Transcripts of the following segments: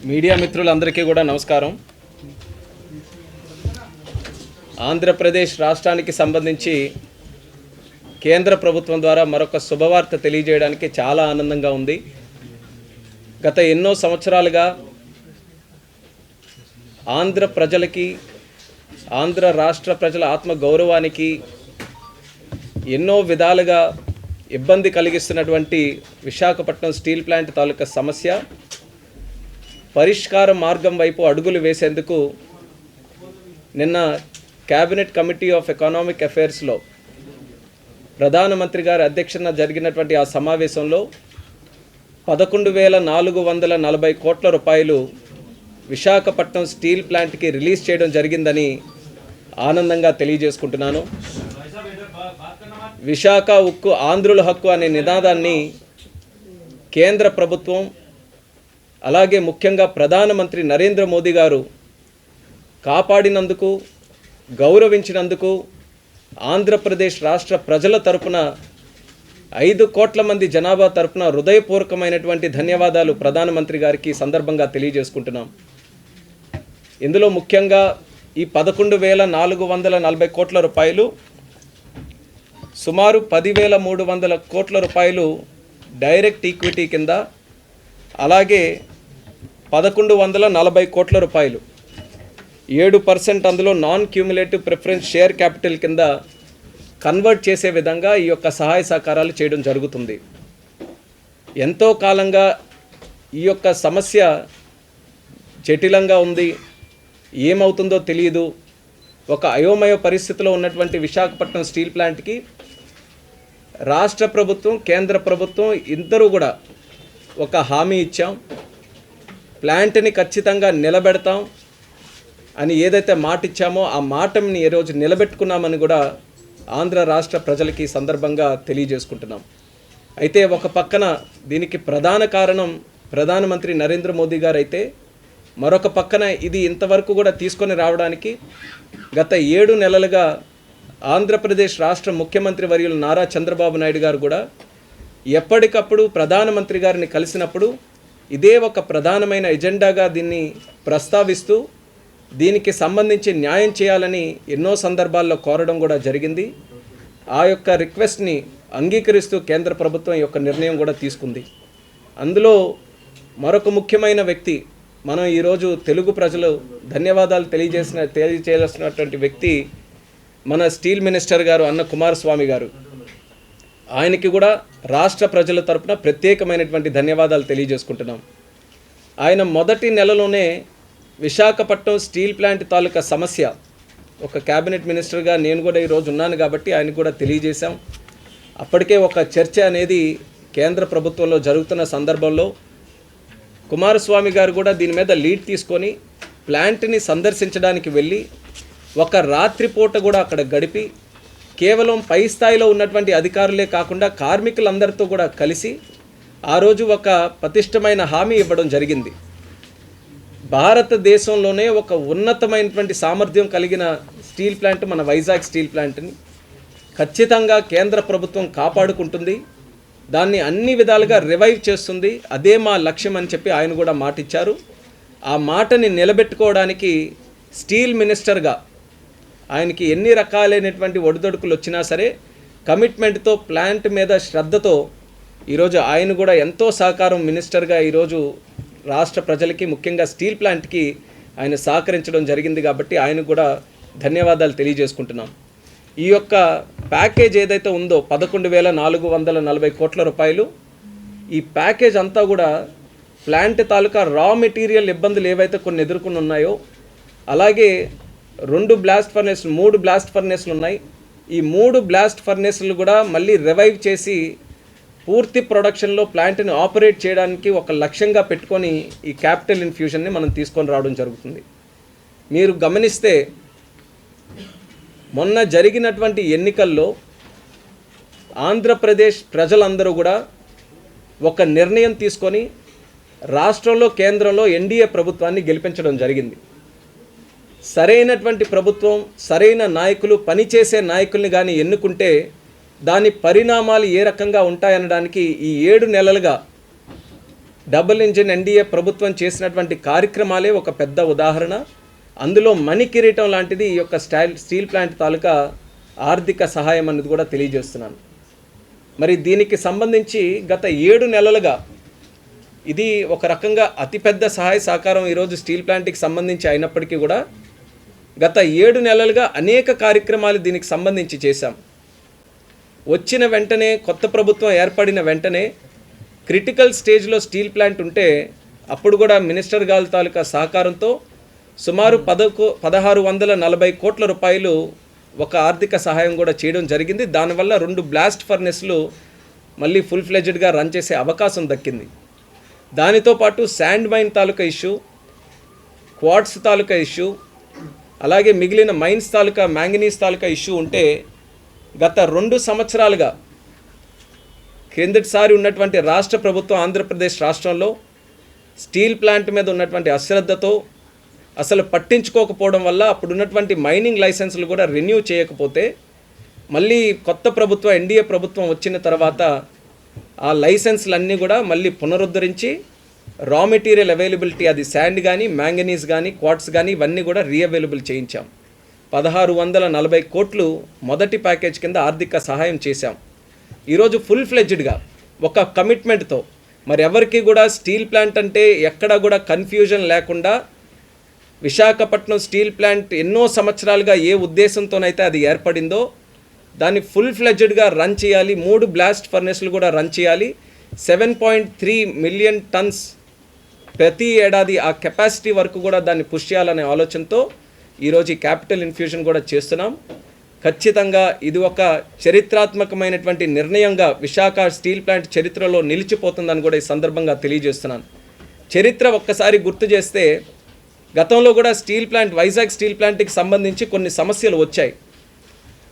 Media మిత్రులందరికీ కూడా నమస్కారం. ఆంధ్రప్రదేశ్ రాష్ట్రానికి సంబంధించి కేంద్ర ప్రభుత్వం ద్వారా మరొక శుభవార్త తెలియజేయడానికి చాలా ఆనందంగా ఉంది. గత ఎన్నో సంవత్సరాలుగా ఆంధ్ర ప్రజలకి, ఆంధ్ర రాష్ట్ర ప్రజల ఆత్మ గౌరవానికి ఎన్నో విధాలుగా ఇబ్బంది కలిగిస్తున్నటువంటి విశాఖపట్నం స్టీల్ ప్లాంట్ తాలూకా సమస్య పరిష్కార మార్గం వైపు అడుగులు వేసేందుకు నిన్న క్యాబినెట్ కమిటీ ఆఫ్ ఎకనామిక్ అఫైర్స్లో ప్రధానమంత్రి గారి అధ్యక్షతన జరిగినటువంటి ఆ సమావేశంలో 11,440 కోట్ల రూపాయలు విశాఖపట్నం స్టీల్ ప్లాంట్కి రిలీజ్ చేయడం జరిగిందని ఆనందంగా తెలియజేసుకుంటున్నాను. విశాఖ ఉక్కు ఆంధ్రుల హక్కు అనే నినాదాన్ని కేంద్ర ప్రభుత్వం, అలాగే ముఖ్యంగా ప్రధానమంత్రి నరేంద్ర మోదీ గారు కాపాడినందుకు, గౌరవించినందుకు ఆంధ్రప్రదేశ్ రాష్ట్ర ప్రజల తరపున 5 కోట్ల మంది జనాభా తరపున హృదయపూర్వకమైనటువంటి ధన్యవాదాలు ప్రధానమంత్రి గారికి సందర్భంగా తెలియజేసుకుంటున్నాం. ఇందులో ముఖ్యంగా ఈ 11,440 కోట్ల రూపాయలు, సుమారు 10,300 కోట్ల రూపాయలు డైరెక్ట్ ఈక్విటీ కింద, అలాగే 1,140 కోట్ల రూపాయలు 7% అందులో non cumulative preference share capital కింద కన్వర్ట్ చేసే విధంగా ఈ యొక్క సహాయ సహకారాలు చేయడం జరుగుతుంది. ఎంతో కాలంగా ఈ యొక్క సమస్య జటిలంగా ఉంది, ఏమవుతుందో తెలియదు. ఒక అయోమయ పరిస్థితిలో ఉన్నటువంటి విశాఖపట్నం స్టీల్ ప్లాంట్కి రాష్ట్ర ప్రభుత్వం, కేంద్ర ప్రభుత్వం ఇద్దరూ కూడా ఒక హామీ ఇచ్చాం. ప్లాంట్ని ఖచ్చితంగా నిలబెడతాం అని ఏదైతే మాట ఇచ్చామో ఆ మాటని ఈరోజు నిలబెట్టుకున్నామని కూడా ఆంధ్ర రాష్ట్ర ప్రజలకి సందర్భంగా తెలియజేసుకుంటున్నాం. అయితే ఒక పక్కన దీనికి ప్రధాన కారణం ప్రధానమంత్రి నరేంద్ర మోదీ గారు అయితే, మరొక పక్కన ఇది ఇంతవరకు కూడా తీసుకొని రావడానికి గత 7 నెలలుగా ఆంధ్రప్రదేశ్ రాష్ట్ర ముఖ్యమంత్రి వర్యులు నారా చంద్రబాబు నాయుడు గారు కూడా ఎప్పటికప్పుడు ప్రధానమంత్రి గారిని కలిసినప్పుడు ఇదే ఒక ప్రధానమైన ఎజెండాగా దీన్ని ప్రస్తావిస్తూ దీనికి సంబంధించి న్యాయం చేయాలని ఎన్నో సందర్భాల్లో కోరడం కూడా జరిగింది. ఆ యొక్క రిక్వెస్ట్ని అంగీకరిస్తూ కేంద్ర ప్రభుత్వం ఈ యొక్క నిర్ణయం కూడా తీసుకుంది. అందులో మరొక ముఖ్యమైన వ్యక్తి, మనం ఈరోజు తెలుగు ప్రజలు ధన్యవాదాలు తెలియజేయాల్సినటువంటి వ్యక్తి మన స్టీల్ మినిస్టర్ గారు అన్న కుమారస్వామి గారు. ఆయనకి కూడా రాష్ట్ర ప్రజల తరపున ప్రత్యేకమైనటువంటి ధన్యవాదాలు తెలియజేసుకుంటున్నాం. ఆయన మొదటి నెలలోనే విశాఖపట్నం స్టీల్ ప్లాంట్ తాలూకా సమస్య, ఒక క్యాబినెట్ మినిస్టర్గా నేను కూడా ఈరోజు ఉన్నాను కాబట్టి ఆయనకు కూడా తెలియజేశాం. అప్పటికే ఒక చర్చ అనేది కేంద్ర ప్రభుత్వంలో జరుగుతున్న సందర్భంలో కుమారస్వామి గారు కూడా దీని మీద లీడ్ తీసుకొని ప్లాంట్ని సందర్శించడానికి వెళ్ళి ఒక రాత్రిపూట కూడా అక్కడ గడిపి కేవలం పై స్థాయిలో ఉన్నటువంటి అధికారులే కాకుండా కార్మికులందరితో కూడా కలిసి ఆ రోజు ఒక పటిష్టమైన హామీ ఇవ్వడం జరిగింది. భారతదేశంలోనే ఒక ఉన్నతమైనటువంటి సామర్థ్యం కలిగిన స్టీల్ ప్లాంట్ మన వైజాగ్ స్టీల్ ప్లాంట్ని ఖచ్చితంగా కేంద్ర ప్రభుత్వం కాపాడుకుంటుంది, దాన్ని అన్ని విధాలుగా రివైవ్ చేస్తుంది, అదే మా లక్ష్యం అని చెప్పి ఆయన కూడా మాటిచ్చారు. ఆ మాటని నిలబెట్టుకోవడానికి స్టీల్ మినిస్టర్గా ఆయనకి ఎన్ని రకాలైనటువంటి ఒడిదొడుకులు వచ్చినా సరే కమిట్మెంట్తో, ప్లాంట్ మీద శ్రద్ధతో ఈరోజు ఆయన కూడా ఎంతో సహకారం మినిస్టర్గా ఈరోజు రాష్ట్ర ప్రజలకి, ముఖ్యంగా స్టీల్ ప్లాంట్కి ఆయన సహకరించడం జరిగింది. కాబట్టి ఆయనకు కూడా ధన్యవాదాలు తెలియజేసుకుంటున్నాం. ఈ యొక్క ప్యాకేజ్ ఏదైతే ఉందో 11,440 కోట్ల రూపాయలు, ఈ ప్యాకేజ్ అంతా కూడా ప్లాంట్ తాలూకా రా మెటీరియల్ ఇబ్బందులు ఏవైతే కొన్ని ఎదుర్కొని ఉన్నాయో, అలాగే 3 బ్లాస్ట్ ఫర్నేస్లు ఉన్నాయి. ఈ 3 బ్లాస్ట్ ఫర్నేస్లు కూడా మళ్ళీ రివైవ్ చేసి పూర్తి ప్రొడక్షన్లో ప్లాంట్ని ఆపరేట్ చేయడానికి ఒక లక్ష్యంగా పెట్టుకొని ఈ క్యాపిటల్ ఇన్ఫ్యూజన్ని మనం తీసుకొని రావడం జరుగుతుంది. మీరు గమనిస్తే మొన్న జరిగినటువంటి ఎన్నికల్లో ఆంధ్రప్రదేశ్ ప్రజలందరూ కూడా ఒక నిర్ణయం తీసుకొని రాష్ట్రంలో, కేంద్రంలో ఎన్డీఏ ప్రభుత్వాన్ని గెలిపించడం జరిగింది. సరైనటువంటి ప్రభుత్వం, సరైన నాయకులు, పనిచేసే నాయకుల్ని కానీ ఎన్నుకుంటే దాని పరిణామాలు ఏ రకంగా ఉంటాయనడానికి ఈ 7 నెలలుగా డబుల్ ఇంజిన్ ఎన్డీఏ ప్రభుత్వం చేసినటువంటి కార్యక్రమాలే ఒక పెద్ద ఉదాహరణ. అందులో మణికిరీటం లాంటిది ఈ యొక్క స్టీల్ ప్లాంట్ తాలూకా ఆర్థిక సహాయం అనేది కూడా తెలియజేస్తున్నాను. మరి దీనికి సంబంధించి గత 7 నెలలుగా ఇది ఒక రకంగా అతిపెద్ద సహాయ సహకారం ఈరోజు స్టీల్ ప్లాంట్కి సంబంధించి అయినప్పటికీ కూడా గత 7 నెలలుగా అనేక కార్యక్రమాలు దీనికి సంబంధించి చేశాం. వచ్చిన వెంటనే కొత్త ప్రభుత్వం ఏర్పడిన వెంటనే క్రిటికల్ స్టేజ్లో స్టీల్ ప్లాంట్ ఉంటే అప్పుడు కూడా మినిస్టర్ గారి తాలూకా సహకారంతో సుమారు 1640 కోట్ల రూపాయలు ఒక ఆర్థిక సహాయం కూడా చేయడం జరిగింది. దానివల్ల 2 బ్లాస్ట్ ఫర్నెస్లు మళ్ళీ ఫుల్ ఫ్లెడ్జ్డ్గా రన్ చేసే అవకాశం దక్కింది. దానితో పాటు శాండ్ మైన్ తాలూకా ఇష్యూ, క్వార్ట్స్ తాలూకా ఇష్యూ, అలాగే మిగిలిన మైన్స్ తాలూకా మ్యాంగనీస్ తాలూకా ఇష్యూ ఉంటే గత 2 సంవత్సరాలుగా క్రిందటిసారి ఉన్నటువంటి రాష్ట్ర ప్రభుత్వం ఆంధ్రప్రదేశ్ రాష్ట్రంలో స్టీల్ ప్లాంట్ మీద ఉన్నటువంటి అశ్రద్ధతో అసలు పట్టించుకోకపోవడం వల్ల అప్పుడున్నటువంటి మైనింగ్ లైసెన్సులు కూడా రెన్యూ చేయకపోతే మళ్ళీ కొత్త ప్రభుత్వం ఎన్డీఏ ప్రభుత్వం వచ్చిన తర్వాత ఆ లైసెన్స్లన్నీ కూడా మళ్ళీ పునరుద్ధరించి రా మెటీరియల్ అవైలబిలిటీ, అది శాండ్ కానీ మ్యాంగనీస్ కానీ క్వార్ట్స్ కానీ ఇవన్నీ కూడా రీఅవైలబుల్ చేయించాం. 1640 కోట్లు మొదటి ప్యాకేజ్ కింద ఆర్థిక సహాయం చేశాం. ఈరోజు ఫుల్ ఫ్లెడ్జ్డ్గా ఒక కమిట్మెంట్తో మరి ఎవరికి కూడా స్టీల్ ప్లాంట్ అంటే ఎక్కడ కూడా కన్ఫ్యూజన్ లేకుండా విశాఖపట్నం స్టీల్ ప్లాంట్ ఎన్నో సంవత్సరాలుగా ఏ ఉద్దేశంతోనైతే అది ఏర్పడిందో దాన్ని ఫుల్ ఫ్లెడ్జ్డ్గా రన్ చేయాలి. 3 బ్లాస్ట్ ఫర్నెస్లు కూడా రన్ చేయాలి. 7.3 మిలియన్ టన్స్ ప్రతి ఏడాది ఆ కెపాసిటీ వరకు కూడా దాన్ని పుష్ చేయాలనే ఆలోచనతో ఈరోజు ఈ క్యాపిటల్ ఇన్ఫ్యూషన్ కూడా చేస్తున్నాం. ఖచ్చితంగా ఇది ఒక చరిత్రాత్మకమైనటువంటి నిర్ణయంగా విశాఖ స్టీల్ ప్లాంట్ చరిత్రలో నిలిచిపోతుందని కూడా ఈ సందర్భంగా తెలియజేస్తున్నాను. చరిత్ర ఒక్కసారి గుర్తు చేస్తే గతంలో కూడా స్టీల్ ప్లాంట్, వైజాగ్ స్టీల్ ప్లాంట్కి సంబంధించి కొన్ని సమస్యలు వచ్చాయి.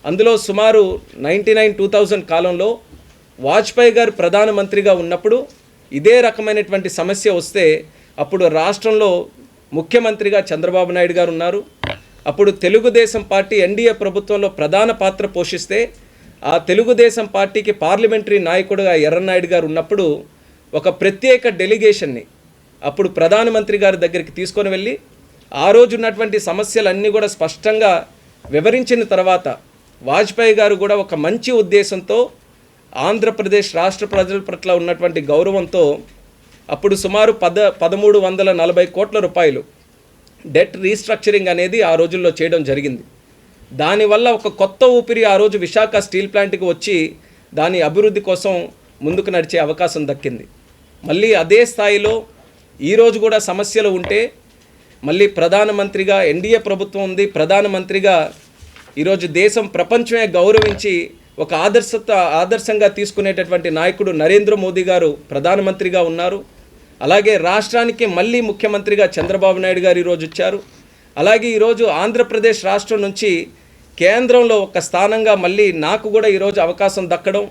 అందులో సుమారు 2000 కాలంలో వాజ్పేయి గారు ప్రధానమంత్రిగా ఉన్నప్పుడు ఇదే రకమైనటువంటి సమస్య వస్తే అప్పుడు రాష్ట్రంలో ముఖ్యమంత్రిగా చంద్రబాబు నాయుడు గారు ఉన్నారు. అప్పుడు తెలుగుదేశం పార్టీ ఎన్డీఏ ప్రభుత్వంలో ప్రధాన పాత్ర పోషిస్తే ఆ తెలుగుదేశం పార్టీకి పార్లమెంటరీ నాయకుడుగా ఎర్రన్నాయుడు గారు ఉన్నప్పుడు ఒక ప్రత్యేక డెలిగేషన్ని అప్పుడు ప్రధానమంత్రి గారి దగ్గరికి తీసుకొని వెళ్ళి ఆ రోజు ఉన్నటువంటి సమస్యలన్నీ కూడా స్పష్టంగా వివరించిన తర్వాత వాజ్పేయి గారు కూడా ఒక మంచి ఉద్దేశంతో ఆంధ్రప్రదేశ్ రాష్ట్ర ప్రజల పట్ల ఉన్నటువంటి గౌరవంతో అప్పుడు సుమారు 1340 కోట్ల రూపాయలు డెట్ రీస్ట్రక్చరింగ్ అనేది ఆ రోజుల్లో చేయడం జరిగింది. దానివల్ల ఒక కొత్త ఊపిరి ఆ రోజు విశాఖ స్టీల్ ప్లాంట్కి వచ్చి దాని అభివృద్ధి కోసం ముందుకు నడిచే అవకాశం దక్కింది. మళ్ళీ అదే స్థాయిలో ఈరోజు కూడా సమస్యలు ఉంటే మళ్ళీ ప్రధానమంత్రిగా ఎన్డీఏ ప్రభుత్వం ఉంది, ప్రధానమంత్రిగా ఈరోజు దేశం ప్రపంచమే గౌరవించి ఒక ఆదర్శంగా తీసుకునేటటువంటి నాయకుడు నరేంద్ర మోదీ గారు ప్రధానమంత్రిగా ఉన్నారు. అలాగే రాష్ట్రానికి మళ్ళీ ముఖ్యమంత్రిగా చంద్రబాబు నాయుడు గారు ఈరోజు వచ్చారు. అలాగే ఈరోజు ఆంధ్రప్రదేశ్ రాష్ట్రం నుంచి కేంద్రంలో ఒక స్థానంగా మళ్ళీ నాకు కూడా ఈరోజు అవకాశం దక్కడం,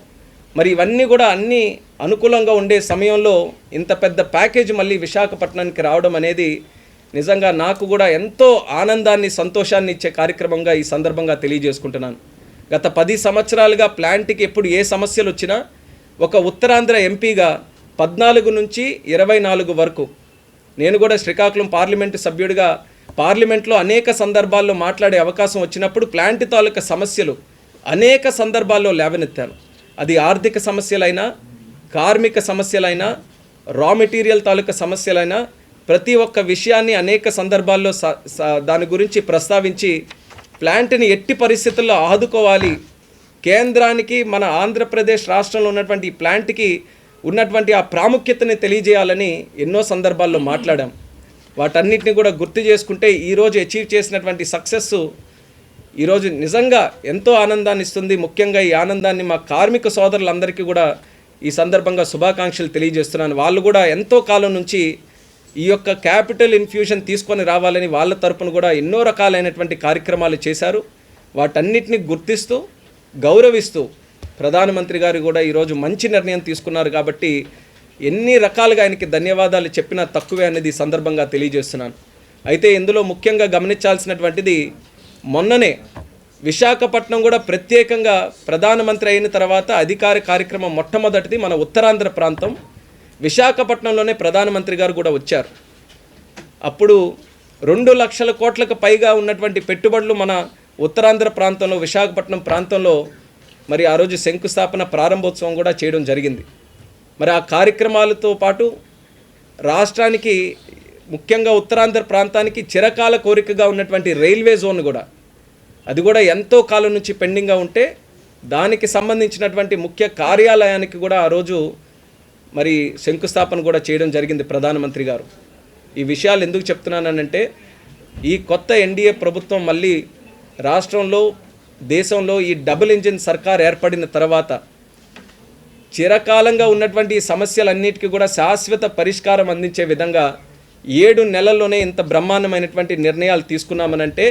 మరి ఇవన్నీ కూడా అన్నీ అనుకూలంగా ఉండే సమయంలో ఇంత పెద్ద ప్యాకేజ్ మళ్ళీ విశాఖపట్నానికి రావడం అనేది నిజంగా నాకు కూడా ఎంతో ఆనందాన్ని, సంతోషాన్ని ఇచ్చే కార్యక్రమంగా ఈ సందర్భంగా తెలియజేసుకుంటున్నాను. గత 10 సంవత్సరాలుగా ప్లాంట్కి ఎప్పుడు ఏ సమస్యలు వచ్చినా ఒక ఉత్తరాంధ్ర ఎంపీగా 14 నుంచి 24 వరకు నేను కూడా శ్రీకాకుళం పార్లమెంటు సభ్యుడిగా పార్లమెంట్లో అనేక సందర్భాల్లో మాట్లాడే అవకాశం వచ్చినప్పుడు ప్లాంట్ తాలూకా సమస్యలు అనేక సందర్భాల్లో లేవనెత్తాను. అది ఆర్థిక సమస్యలైనా, కార్మిక సమస్యలైనా, రా మెటీరియల్ తాలూకా సమస్యలైనా ప్రతి ఒక్క విషయాన్ని అనేక సందర్భాల్లో దాని గురించి ప్రస్తావించి ప్లాంట్ని ఎట్టి పరిస్థితుల్లో ఆదుకోవాలి, కేంద్రానికి మన ఆంధ్రప్రదేశ్ రాష్ట్రంలో ఉన్నటువంటి ఈ ప్లాంట్కి ఉన్నటువంటి ఆ ప్రాముఖ్యతని తెలియజేయాలని ఎన్నో సందర్భాల్లో మాట్లాడాం. వాటన్నిటిని కూడా గుర్తు చేసుకుంటే ఈరోజు అచీవ్ చేసినటువంటి సక్సెస్ ఈరోజు నిజంగా ఎంతో ఆనందాన్ని ఇస్తుంది. ముఖ్యంగా ఈ ఆనందాన్ని మా కార్మిక సోదరులందరికీ కూడా ఈ సందర్భంగా శుభాకాంక్షలు తెలియజేస్తున్నాను. వాళ్ళు కూడా ఎంతో కాలం నుంచి ఈ యొక్క క్యాపిటల్ ఇన్ఫ్యూషన్ తీసుకొని రావాలని వాళ్ళ తరపున కూడా ఎన్నో రకాలైనటువంటి కార్యక్రమాలు చేశారు. వాటన్నిటిని గుర్తిస్తూ గౌరవిస్తూ ప్రధానమంత్రి గారు కూడా ఈరోజు మంచి నిర్ణయం తీసుకున్నారు. కాబట్టి ఎన్ని రకాలుగా ఆయనకి ధన్యవాదాలు చెప్పినా తక్కువే అనేది ఈ సందర్భంగా తెలియజేస్తున్నాను. అయితే ఇందులో ముఖ్యంగా గమనించాల్సినటువంటిది మొన్ననే విశాఖపట్నం కూడా ప్రత్యేకంగా ప్రధానమంత్రి అయిన తర్వాత అధికార కార్యక్రమం మొట్టమొదటిది మన ఉత్తరాంధ్ర ప్రాంతం విశాఖపట్నంలోనే ప్రధానమంత్రి గారు కూడా వచ్చారు. అప్పుడు 2 లక్షల కోట్లకు పైగా ఉన్నటువంటి పెట్టుబడులు మన ఉత్తరాంధ్ర ప్రాంతంలో విశాఖపట్నం ప్రాంతంలో మరి ఆ రోజు శంకుస్థాపన ప్రారంభోత్సవం కూడా చేయడం జరిగింది. మరి ఆ కార్యక్రమాలతో పాటు రాష్ట్రానికి ముఖ్యంగా ఉత్తరాంధ్ర ప్రాంతానికి చిరకాల కోరికగా ఉన్నటువంటి రైల్వే జోన్ కూడా అది కూడా ఎంతో కాలం నుంచి పెండింగ్గా ఉంటే దానికి సంబంధించినటువంటి ముఖ్య కార్యాలయానికి కూడా ఆ రోజు మరి శంకుస్థాపన కూడా చేయడం జరిగింది ప్రధానమంత్రి గారు. ఈ విషయాలు ఎందుకు చెప్తున్నానంటే ఈ కొత్త ఎన్డీఏ ప్రభుత్వం మళ్ళీ రాష్ట్రంలో దేశంలో ఈ డబుల్ ఇంజిన్ సర్కార్ ఏర్పడిన తర్వాత చిరకాలంగా ఉన్నటువంటి ఈ సమస్యలన్నిటికీ కూడా శాశ్వత పరిష్కారం అందించే విధంగా 7 నెలల్లోనే ఇంత బ్రహ్మాండమైనటువంటి నిర్ణయాలు తీసుకున్నామనంటే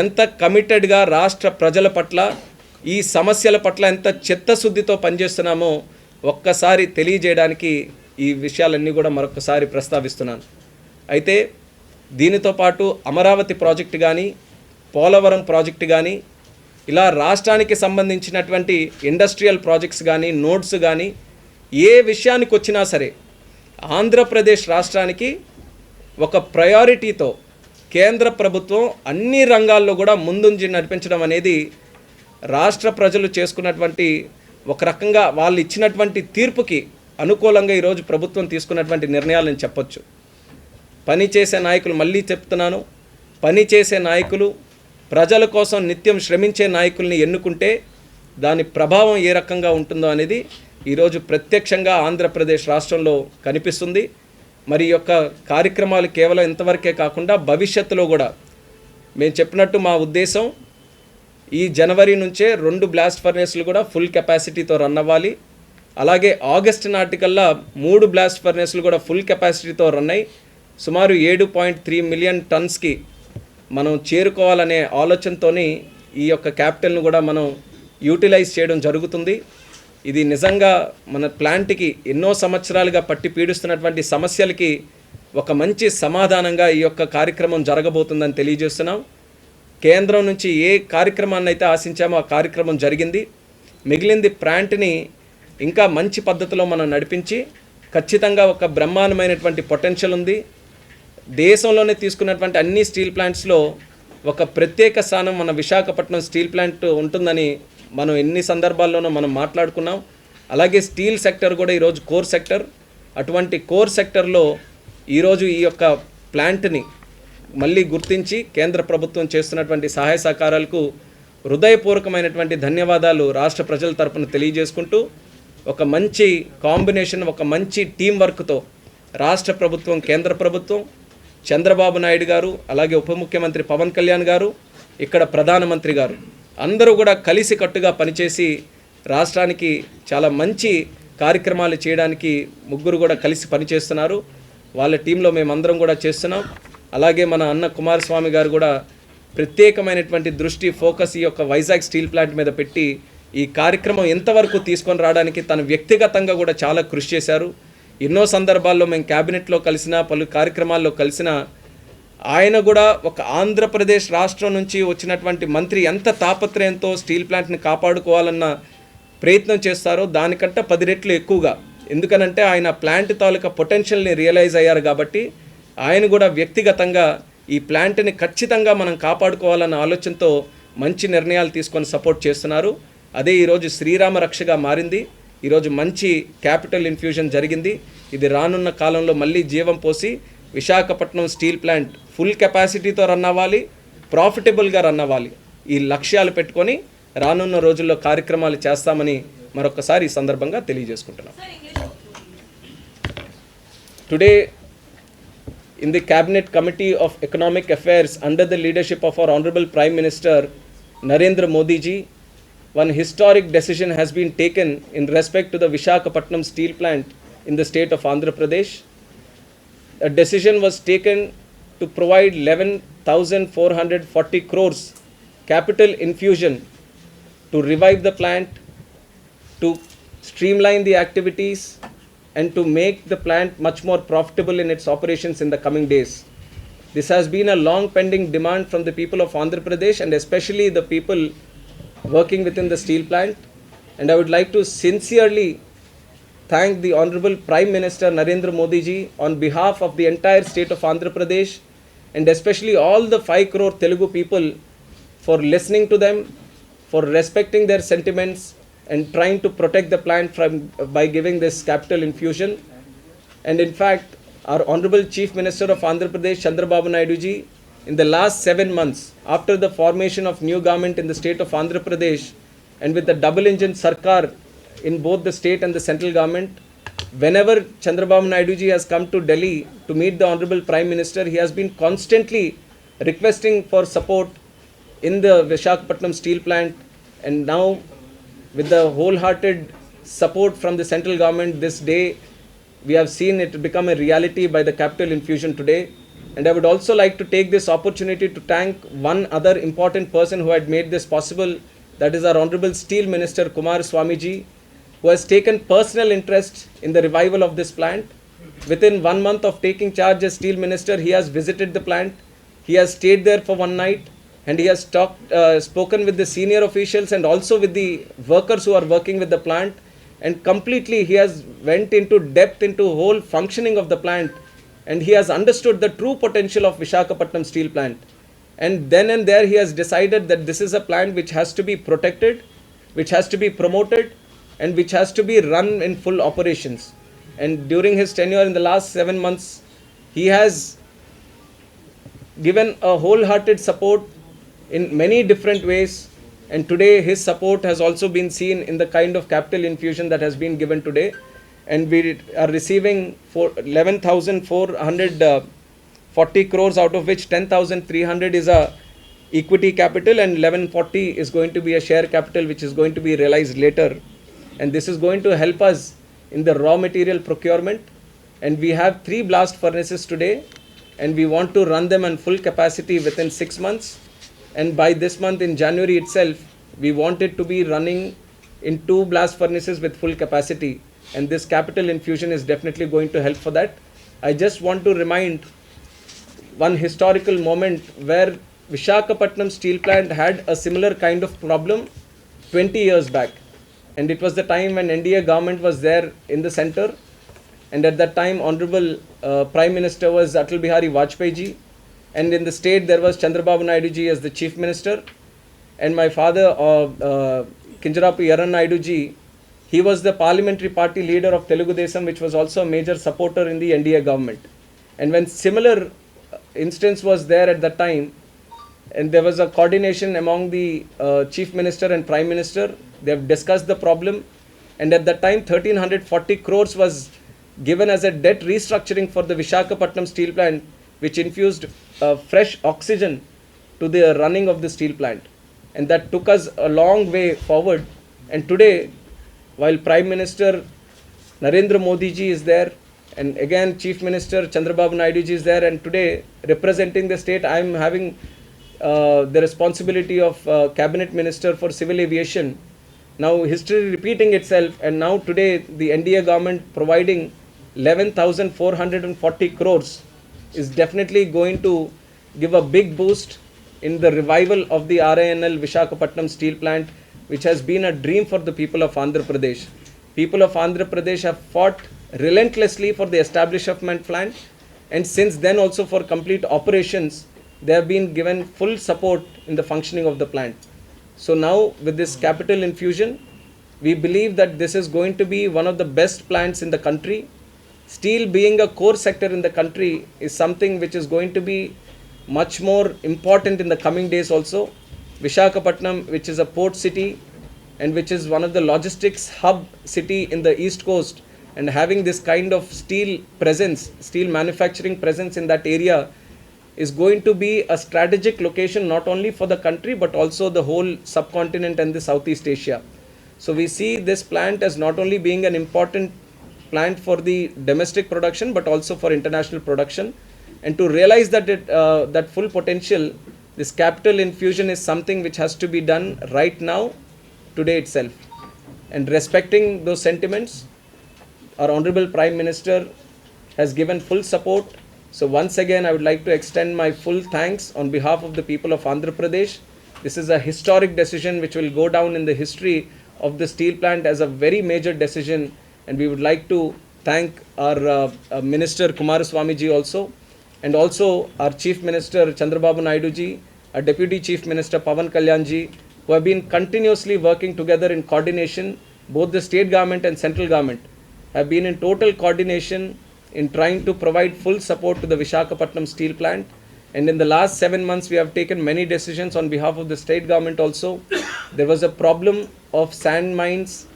ఎంత కమిటెడ్గా రాష్ట్ర ప్రజల పట్ల ఈ సమస్యల పట్ల ఎంత చిత్తశుద్ధితో పనిచేస్తున్నామో ఒక్కసారి తెలియజేయడానికి ఈ విషయాలన్నీ కూడా మరొకసారి ప్రస్తావిస్తున్నాను. అయితే దీనితో పాటు అమరావతి ప్రాజెక్టు కానీ పోలవరం ప్రాజెక్టు కానీ ఇలా రాష్ట్రానికి సంబంధించినటువంటి ఇండస్ట్రియల్ ప్రాజెక్ట్స్ కానీ నోడ్స్ కానీ ఏ విషయానికి వచ్చినా సరే ఆంధ్రప్రదేశ్ రాష్ట్రానికి ఒక ప్రయారిటీతో కేంద్ర ప్రభుత్వం అన్ని రంగాల్లో కూడా ముందుంచి నడిపించడం అనేది రాష్ట్ర ప్రజలు చేసుకున్నటువంటి ఒక రకంగా వాళ్ళు ఇచ్చినటువంటి తీర్పుకి అనుకూలంగా ఈరోజు ప్రభుత్వం తీసుకున్నటువంటి నిర్ణయాలను చెప్పొచ్చు. పనిచేసే నాయకులు, మళ్ళీ చెప్తున్నాను, పనిచేసే నాయకులు, ప్రజల కోసం నిత్యం శ్రమించే నాయకుల్ని ఎన్నుకుంటే దాని ప్రభావం ఏ రకంగా ఉంటుందో అనేది ఈరోజు ప్రత్యక్షంగా ఆంధ్రప్రదేశ్ రాష్ట్రంలో కనిపిస్తుంది. మరి ఈ యొక్క కార్యక్రమాలు కేవలం ఇంతవరకే కాకుండా భవిష్యత్తులో కూడా మేము చెప్పినట్టు మా ఉద్దేశం ఈ జనవరి నుంచే 2 బ్లాస్ట్ ఫర్నేస్లు కూడా ఫుల్ కెపాసిటీతో రన్ అవ్వాలి. అలాగే ఆగస్టు నాటికల్లా 3 బ్లాస్ట్ ఫర్నేస్లు కూడా ఫుల్ కెపాసిటీతో రన్ అయ్యి సుమారు 7.3 మిలియన్ టన్స్కి మనం చేరుకోవాలనే ఆలోచనతోని ఈ యొక్క క్యాపిటల్ను కూడా మనం యూటిలైజ్ చేయడం జరుగుతుంది. ఇది నిజంగా మన ప్లాంట్కి ఎన్నో సంవత్సరాలుగా పట్టి పీడిస్తున్నటువంటి సమస్యలకి ఒక మంచి సమాధానంగా ఈ యొక్క కార్యక్రమం జరగబోతుందని తెలియజేస్తున్నాం. కేంద్రం నుంచి ఏ కార్యక్రమాన్ని అయితే ఆశించామో ఆ కార్యక్రమం జరిగింది. మిగిలింది ప్లాంట్ని ఇంకా మంచి పద్ధతిలో మనం నడిపించి ఖచ్చితంగా ఒక బ్రహ్మాండమైనటువంటి పొటెన్షియల్ ఉంది. దేశంలోనే తీసుకున్నటువంటి అన్ని స్టీల్ ప్లాంట్స్లో ఒక ప్రత్యేక స్థానం మన విశాఖపట్నం స్టీల్ ప్లాంట్ ఉంటుందని మనం ఎన్ని సందర్భాల్లోనూ మనం మాట్లాడుకున్నాం. అలాగే స్టీల్ సెక్టర్ కూడా ఈరోజు కోర్ సెక్టర్. అటువంటి కోర్ సెక్టర్లో ఈరోజు ఈ యొక్క ప్లాంట్ని మళ్ళీ గుర్తించి కేంద్ర ప్రభుత్వం చేస్తున్నటువంటి సహాయ సహకారాలకు హృదయపూర్వకమైనటువంటి ధన్యవాదాలు రాష్ట్ర ప్రజల తరపున తెలియజేసుకుంటూ ఒక మంచి కాంబినేషన్, ఒక మంచి టీం వర్క్తో రాష్ట్ర ప్రభుత్వం, కేంద్ర ప్రభుత్వం, చంద్రబాబు నాయుడు గారు, అలాగే ఉప ముఖ్యమంత్రి పవన్ కళ్యాణ్ గారు, ఇక్కడ ప్రధానమంత్రి గారు అందరూ కూడా కలిసికట్టుగా పనిచేసి రాష్ట్రానికి చాలా మంచి కార్యక్రమాలు చేయడానికి ముగ్గురు కూడా కలిసి పనిచేస్తున్నారు. వాళ్ళ టీంలో మేమందరం కూడా చేస్తున్నాం. అలాగే మన అన్న కుమారస్వామి గారు కూడా ప్రత్యేకమైనటువంటి దృష్టి, ఫోకస్ ఈ యొక్క వైజాగ్ స్టీల్ ప్లాంట్ మీద పెట్టి ఈ కార్యక్రమం ఎంతవరకు తీసుకొని రావడానికి తను వ్యక్తిగతంగా కూడా చాలా కృషి చేశారు. ఎన్నో సందర్భాల్లో మేము క్యాబినెట్లో కలిసినా, పలు కార్యక్రమాల్లో కలిసినా ఆయన కూడా ఒక ఆంధ్రప్రదేశ్ రాష్ట్రం నుంచి వచ్చినటువంటి మంత్రి ఎంత తాపత్రయంతో స్టీల్ ప్లాంట్ని కాపాడుకోవాలన్న ప్రయత్నం చేస్తారో దానికంటే 10 రెట్లు ఎక్కువగా. ఎందుకనంటే ఆయన ప్లాంట్ తాలూకా పొటెన్షియల్ని రియలైజ్ అయ్యారు కాబట్టి ఆయన కూడా వ్యక్తిగతంగా ఈ ప్లాంట్ని ఖచ్చితంగా మనం కాపాడుకోవాలన్న ఆలోచనతో మంచి నిర్ణయాలు తీసుకొని సపోర్ట్ చేస్తున్నారు. అదే ఈరోజు శ్రీరామ రక్షగా మారింది. ఈరోజు మంచి క్యాపిటల్ ఇన్ఫ్యూజన్ జరిగింది. ఇది రానున్న కాలంలో మళ్ళీ జీవం పోసి విశాఖపట్నం స్టీల్ ప్లాంట్ ఫుల్ కెపాసిటీతో రన్ అవ్వాలి, ప్రాఫిటబుల్గా రన్ అవ్వాలి. ఈ లక్ష్యాలు పెట్టుకొని రానున్న రోజుల్లో కార్యక్రమాలు చేస్తామని మరొకసారి ఈ సందర్భంగా తెలియజేసుకుంటున్నాం. Today in the Cabinet Committee of Economic Affairs under the leadership of our Honorable Prime Minister Narendra Modi ji, one historic decision has been taken in respect to the Visakhapatnam steel plant in the state of Andhra Pradesh. A decision was taken to provide 11,440 crores capital infusion to revive the plant, to streamline the activities and to make the plant much more profitable in its operations in the coming days. This has been a long pending demand from the people of Andhra Pradesh and especially the people working within the steel plant, and I would like to sincerely thank the Honorable Prime Minister Narendra Modi ji on behalf of the entire state of Andhra Pradesh, and especially all the 5 crore Telugu people for listening to them, for respecting their sentiments and trying to protect the plant by giving this capital infusion. And in fact, our Honorable Chief Minister of Andhra Pradesh, Chandrababu Naidu ji, in the last 7 months, after the formation of new government in the state of Andhra Pradesh, and with the double engine Sarkar in both the state and the central government, whenever Chandrababu Naidu ji has come to Delhi to meet the Honorable Prime Minister, he has been constantly requesting for support in the Visakhapatnam steel plant. And now, with the wholehearted support from the central government, this day we have seen it become a reality by the capital infusion today. And I would also like to take this opportunity to thank one other important person who had made this possible, that is our Honorable Steel Minister Kumar Swamiji, who has taken personal interest in the revival of this plant. Within 1 month of taking charge as Steel Minister, he has visited the plant, he has stayed there for one night, and he has spoken with the senior officials and also with the workers who are working with the plant, and completely he has went into depth into whole functioning of the plant, and he has understood the true potential of Visakhapatnam steel plant. And then and there he has decided that this is a plant which has to be protected, which has to be promoted, and which has to be run in full operations. And during his tenure in the last 7 months, he has given a wholehearted support in many different ways, and today his support has also been seen in the kind of capital infusion that has been given today. And we are receiving 11,440 crores, out of which 10,300 is a equity capital and 1140 is going to be a share capital, which is going to be realized later. And this is going to help us in the raw material procurement. And we have 3 blast furnaces today, and we want to run them on full capacity within 6 months. And by this month, in January itself, we want it to be running in 2 blast furnaces with full capacity. And this capital infusion is definitely going to help for that. I just want to remind one historical moment where Visakhapatnam steel plant had a similar kind of problem 20 years back. And it was the time when NDA government was there in the center. And at that time, Honorable Prime Minister was Atal Bihari Vajpayee ji. And in the state, there was Chandrababu Naidu ji as the Chief Minister. And my father, Kinjarapu Yaran Naidu ji, he was the parliamentary party leader of Telugu Desam, which was also a major supporter in the NDA government. And when similar instance was there at that time, and there was a coordination among the Chief Minister and Prime Minister, they have discussed the problem. And at that time, 1,340 crores was given as a debt restructuring for the Visakhapatnam steel plant, which infused fresh oxygen to the running of the steel plant. And that took us a long way forward. And today, while Prime Minister Narendra Modi ji is there, and again Chief Minister Chandrababu Naidu ji is there, and today representing the state, I am having the responsibility of Cabinet Minister for Civil Aviation. Now history repeating itself, and now today the NDA government providing 11,440 crores is definitely going to give a big boost in the revival of the RINL Visakhapatnam steel plant, which has been a dream for the people of Andhra Pradesh. People of Andhra Pradesh have fought relentlessly for the establishment plant, and since then also for complete operations, they have been given full support in the functioning of the plant. So now with this capital infusion, we believe that this is going to be one of the best plants in the country. Steel being a core sector in the country is something which is going to be much more important in the coming days also. Visakhapatnam, which is a port city and which is one of the logistics hub city in the East Coast, and having this kind of steel presence, steel manufacturing presence in that area, is going to be a strategic location not only for the country but also the whole subcontinent and the Southeast Asia. So we see this plant as not only being an important plant for the domestic production but also for international production. And to realize that that full potential, this capital infusion is something which has to be done right now, today itself. And respecting those sentiments, our Honorable Prime Minister has given full support. So once again, I would like to extend my full thanks on behalf of the people of Andhra Pradesh. This is a historic decision which will go down in the history of the steel plant as a very major decision, and we would like to thank our Minister Kumaraswamy ji also, and also our Chief Minister Chandrababu Naidu ji, our Deputy Chief Minister Pawan Kalyan ji, who have been continuously working together in coordination. Both the state government and central government have been in total coordination in trying to provide full support to the Visakhapatnam steel plant. And in the last 7 months, we have taken many decisions on behalf of the state government also. There was a problem of sand mines,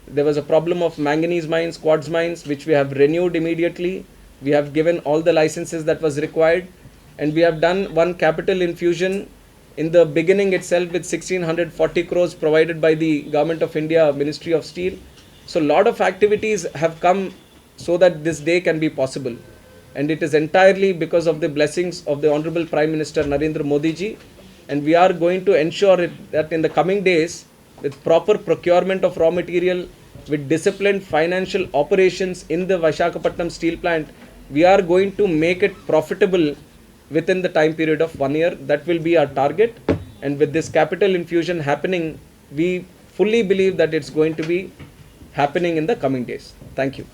there was a problem of manganese mines, quartz mines, which we have renewed immediately. We have given all the licenses that was required, and we have done one capital infusion in the beginning itself with 1640 crores provided by the Government of India, Ministry of Steel. So a lot of activities have come so that this day can be possible. And it is entirely because of the blessings of the Honorable Prime Minister Narendra Modi ji. And we are going to ensure that in the coming days, with proper procurement of raw material, with disciplined financial operations in the Visakhapatnam steel plant, we are going to make it profitable within the time period of 1 year. That will be our target. And with this capital infusion happening, we fully believe that it's going to be happening in the coming days. Thank you.